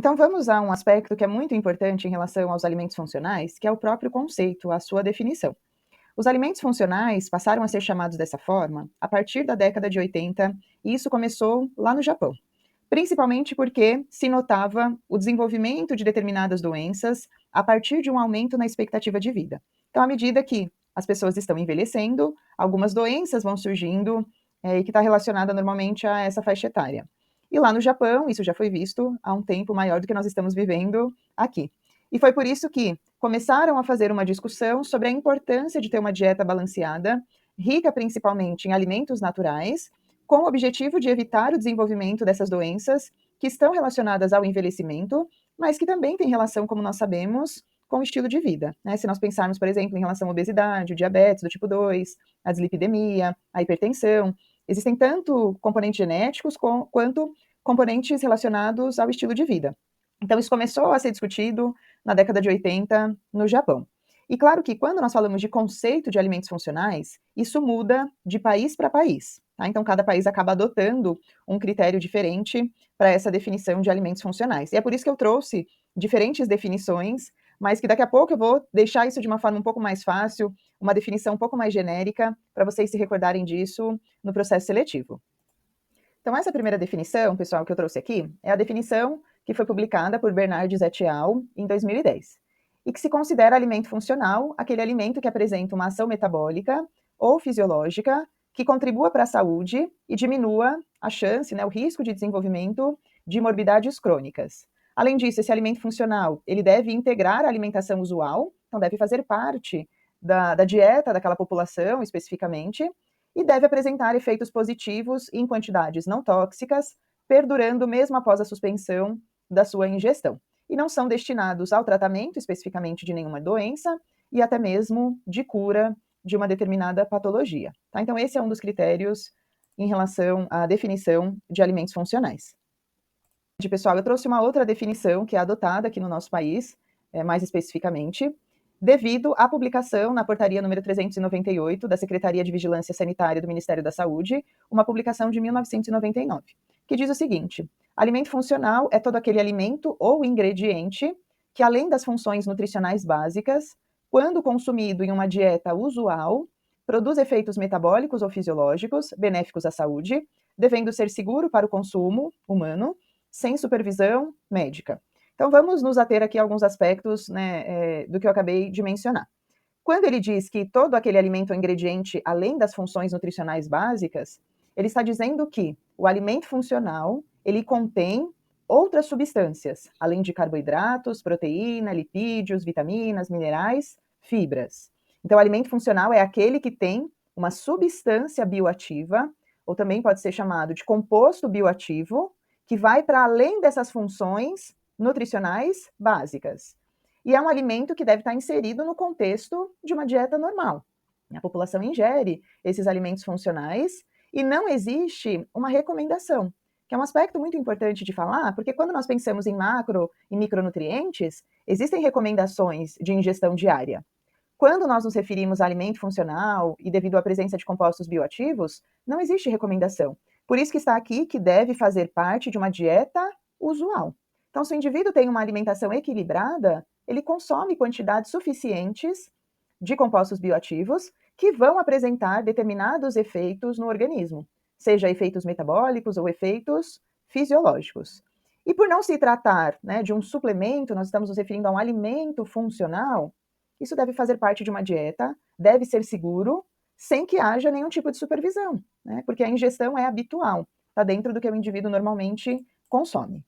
Então vamos a um aspecto que é muito importante em relação aos alimentos funcionais, que é o próprio conceito, a sua definição. Os alimentos funcionais passaram a ser chamados dessa forma a partir da década de 80, e isso começou lá no Japão. Principalmente porque se notava o desenvolvimento de determinadas doenças a partir de um aumento na expectativa de vida. Então, à medida que as pessoas estão envelhecendo, algumas doenças vão surgindo, e que está relacionada normalmente a essa faixa etária. E lá no Japão, isso já foi visto há um tempo maior do que nós estamos vivendo aqui. E foi por isso que começaram a fazer uma discussão sobre a importância de ter uma dieta balanceada, rica principalmente em alimentos naturais, com o objetivo de evitar o desenvolvimento dessas doenças que estão relacionadas ao envelhecimento, mas que também têm relação, como nós sabemos, com o estilo de vida, né? Se nós pensarmos, por exemplo, em relação à obesidade, o diabetes do tipo 2, a dislipidemia, a hipertensão, existem tanto componentes genéticos quanto componentes relacionados ao estilo de vida. Então, isso começou a ser discutido na década de 80 no Japão. E claro que quando nós falamos de conceito de alimentos funcionais, isso muda de país para país. Tá? Então, cada país acaba adotando um critério diferente para essa definição de alimentos funcionais. E é por isso que eu trouxe diferentes definições, mas que daqui a pouco eu vou deixar isso de uma forma um pouco mais fácil, uma definição um pouco mais genérica, para vocês se recordarem disso no processo seletivo. Então, essa primeira definição, pessoal, que eu trouxe aqui, é a definição que foi publicada por Bernardes et al. Em 2010, e que se considera alimento funcional aquele alimento que apresenta uma ação metabólica ou fisiológica que contribua para a saúde e diminua a chance, né, o risco de desenvolvimento de morbidades crônicas. Além disso, esse alimento funcional, ele deve integrar a alimentação usual, então deve fazer parte da dieta daquela população especificamente, e deve apresentar efeitos positivos em quantidades não tóxicas, perdurando mesmo após a suspensão da sua ingestão. E não são destinados ao tratamento especificamente de nenhuma doença e até mesmo de cura de uma determinada patologia. Tá? Então, esse é um dos critérios em relação à definição de alimentos funcionais. Pessoal, eu trouxe uma outra definição que é adotada aqui no nosso país, mais especificamente, devido à publicação na portaria número 398 da Secretaria de Vigilância Sanitária do Ministério da Saúde, uma publicação de 1999, que diz o seguinte: alimento funcional é todo aquele alimento ou ingrediente que, além das funções nutricionais básicas, quando consumido em uma dieta usual, produz efeitos metabólicos ou fisiológicos benéficos à saúde, devendo ser seguro para o consumo humano, sem supervisão médica. Então, vamos nos ater aqui a alguns aspectos, né, do que eu acabei de mencionar. Quando ele diz que todo aquele alimento ou ingrediente, além das funções nutricionais básicas, ele está dizendo que o alimento funcional, ele contém outras substâncias, além de carboidratos, proteína, lipídios, vitaminas, minerais, fibras. Então, o alimento funcional é aquele que tem uma substância bioativa, ou também pode ser chamado de composto bioativo, que vai para além dessas funções nutricionais básicas. E é um alimento que deve estar inserido no contexto de uma dieta normal. A população ingere esses alimentos funcionais e não existe uma recomendação, que é um aspecto muito importante de falar, porque quando nós pensamos em macro e micronutrientes, existem recomendações de ingestão diária. Quando nós nos referimos a alimento funcional e devido à presença de compostos bioativos, não existe recomendação. Por isso que está aqui que deve fazer parte de uma dieta usual. Então, se o indivíduo tem uma alimentação equilibrada, ele consome quantidades suficientes de compostos bioativos que vão apresentar determinados efeitos no organismo, seja efeitos metabólicos ou efeitos fisiológicos. E por não se tratar, né, de um suplemento, nós estamos nos referindo a um alimento funcional, isso deve fazer parte de uma dieta, deve ser seguro, sem que haja nenhum tipo de supervisão, né? Porque a ingestão é habitual, está dentro do que o indivíduo normalmente consome.